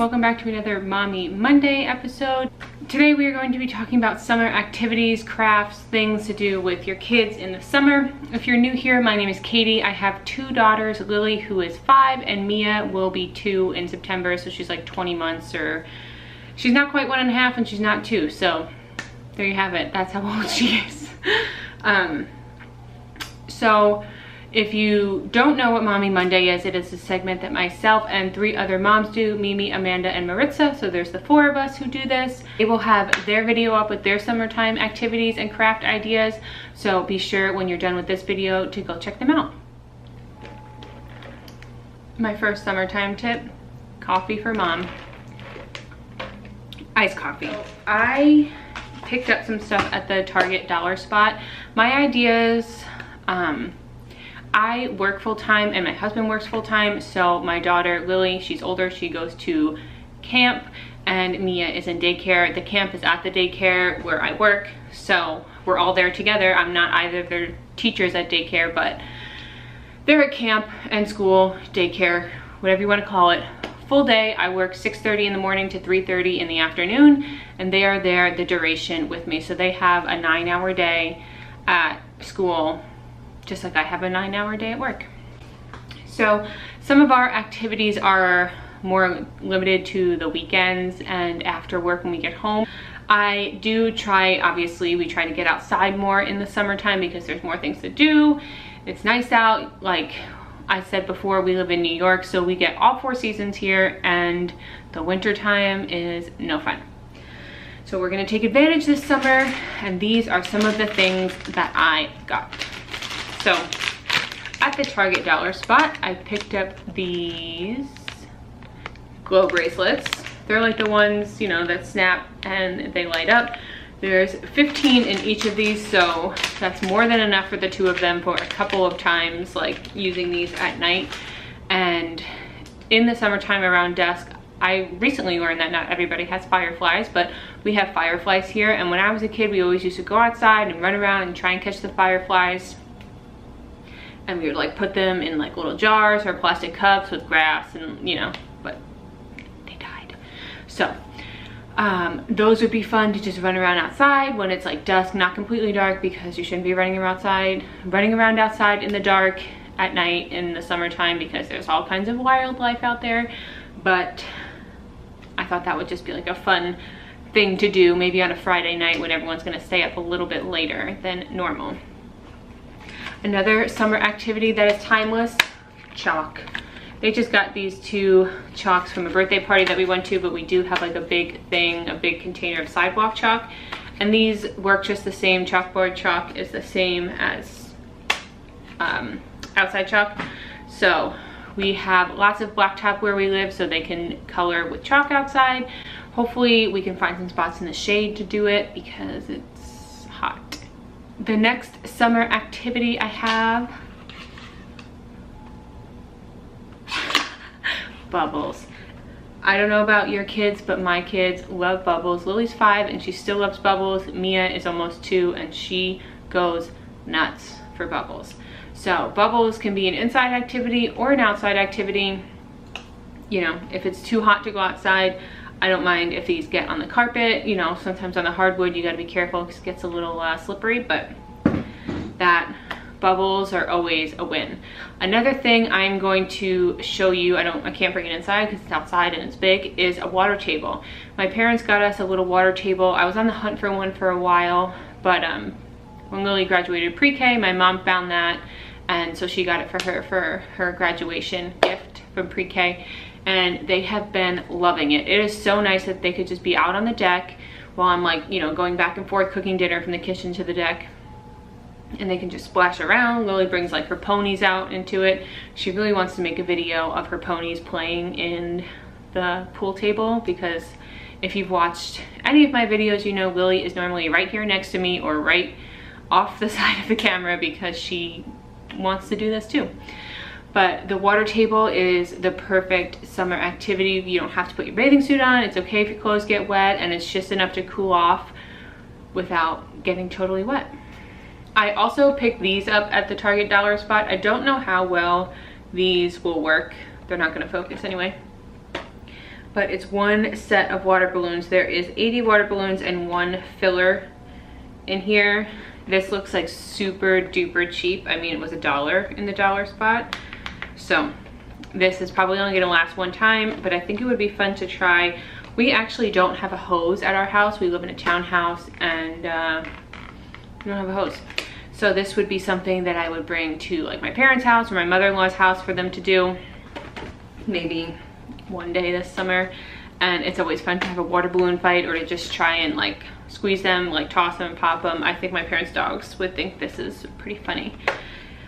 welcome back to another Mommy Monday episode. Today we are going to be talking about summer activities, crafts, things to do with your kids in the summer. If you're new here, my name is Katie. I have two daughters, Lily, who is 5, and Mia will be 2 in September, so she's like 20 months, or she's not quite 1.5 and she's not 2, so there you have it. That's how old she is. So if you don't know what Mommy Monday is, it is a segment that myself and 3 other moms do, Mimi, Amanda, and Marizta. So there's the 4 of us who do this. They will have their video up with their summertime activities and craft ideas. So be sure when you're done with this video to go check them out. My first summertime tip, coffee for mom. Iced coffee. So I picked up some stuff at the Target dollar spot. My ideas, I work full-time and my husband works full-time, so my daughter Lily, she's older, she goes to camp, and Mia is in daycare. The camp is at the daycare where I work, so we're all there together. I'm not either of their teachers at daycare, but they're at camp and school, daycare, whatever you want to call it. Full day. I work 6:30 in the morning to 3:30 in the afternoon, and they are there the duration with me. So they have a 9-hour day at school, just like I have a 9-hour day at work. So some of our activities are more limited to the weekends and after work when we get home. I do try, obviously, we try to get outside more in the summertime because there's more things to do. It's nice out. Like I said before, we live in New York, so we get all 4 seasons here, and the winter time is no fun. So we're gonna take advantage this summer, and these are some of the things that I got. So at the Target dollar spot, I picked up these glow bracelets. They're like the ones, you know, that snap and they light up. There's 15 in each of these, so that's more than enough for the 2 of them for a couple of times, like using these at night. And in the summertime around dusk, I recently learned that not everybody has fireflies, but we have fireflies here. And when I was a kid, we always used to go outside and run around and try and catch the fireflies. And we would like put them in like little jars or plastic cups with grass, and you know, but they died. So those would be fun to just run around outside when it's like dusk, not completely dark, because you shouldn't be running around outside in the dark at night in the summertime, because there's all kinds of wildlife out there. But I thought that would just be like a fun thing to do, maybe on a Friday night when everyone's gonna stay up a little bit later than normal. Another summer activity that is timeless, chalk. They just got these 2 chalks from a birthday party that we went to, but we do have like a big thing, a big container of sidewalk chalk. And these work just the same. Chalkboard chalk is the same as outside chalk. So we have lots of blacktop where we live, so they can color with chalk outside. Hopefully we can find some spots in the shade to do it because it's hot. The next summer activity I have, bubbles. I don't know about your kids, but my kids love bubbles. Lily's 5 and she still loves bubbles. Mia is almost 2 and she goes nuts for bubbles. So bubbles can be an inside activity or an outside activity. You know, if it's too hot to go outside, I don't mind if these get on the carpet. You know, sometimes on the hardwood you got to be careful because it gets a little slippery, but that bubbles are always a win. Another thing I'm going to show you, I can't bring it inside because it's outside and it's big, is a water table. My parents got us a little water table. I was on the hunt for one for a while, but when Lily graduated pre-K, my mom found that, and so she got it for her graduation gift from pre-K. And they have been loving it. It is so nice that they could just be out on the deck while I'm like, you know, going back and forth cooking dinner from the kitchen to the deck, and they can just splash around. Lily brings like her ponies out into it. She really wants to make a video of her ponies playing in the pool table, because if you've watched any of my videos, you know Lily is normally right here next to me or right off the side of the camera because she wants to do this too. But the water table is the perfect summer activity. You don't have to put your bathing suit on. It's okay if your clothes get wet, and it's just enough to cool off without getting totally wet. I also picked these up at the Target dollar spot. I don't know how well these will work. They're not gonna focus anyway. but it's one set of water balloons. There is 80 water balloons and one filler in here. This looks like super duper cheap. I mean, it was $1 in the dollar spot. So this is probably only gonna last one time, but I think it would be fun to try. We actually don't have a hose at our house. We live in a townhouse and we don't have a hose. So this would be something that I would bring to like my parents' house or my mother-in-law's house for them to do maybe one day this summer. And it's always fun to have a water balloon fight or to just try and like squeeze them, like toss them and pop them. I think my parents' dogs would think this is pretty funny.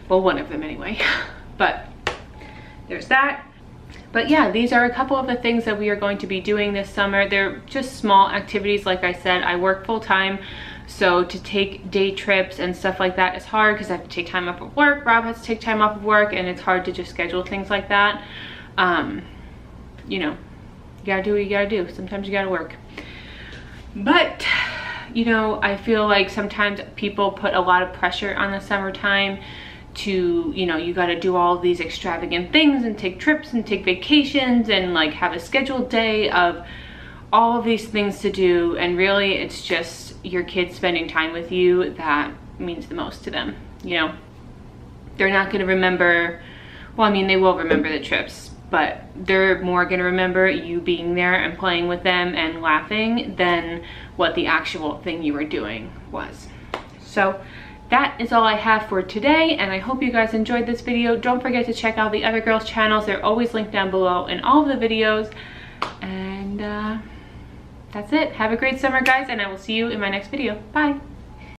Well, one of them anyway. But there's that. But yeah, these are a couple of the things that we are going to be doing this summer. They're just small activities. Like I said, I work full time. So to take day trips and stuff like that is hard because I have to take time off of work. Rob has to take time off of work, and it's hard to just schedule things like that. You know, you gotta do what you gotta do. Sometimes you gotta work. But, you know, I feel like sometimes people put a lot of pressure on the summertime to, you know, you gotta do all these extravagant things and take trips and take vacations and like have a scheduled day of all of these things to do, and really it's just your kids spending time with you that means the most to them. You know, they're not going to remember, well, I mean, they will remember the trips, but they're more going to remember you being there and playing with them and laughing than what the actual thing you were doing was. So that is all I have for today, and I hope you guys enjoyed this video. Don't forget to check out the other girls' channels. They're always linked down below in all of the videos. And that's it. Have a great summer, guys, and I will see you in my next video. Bye.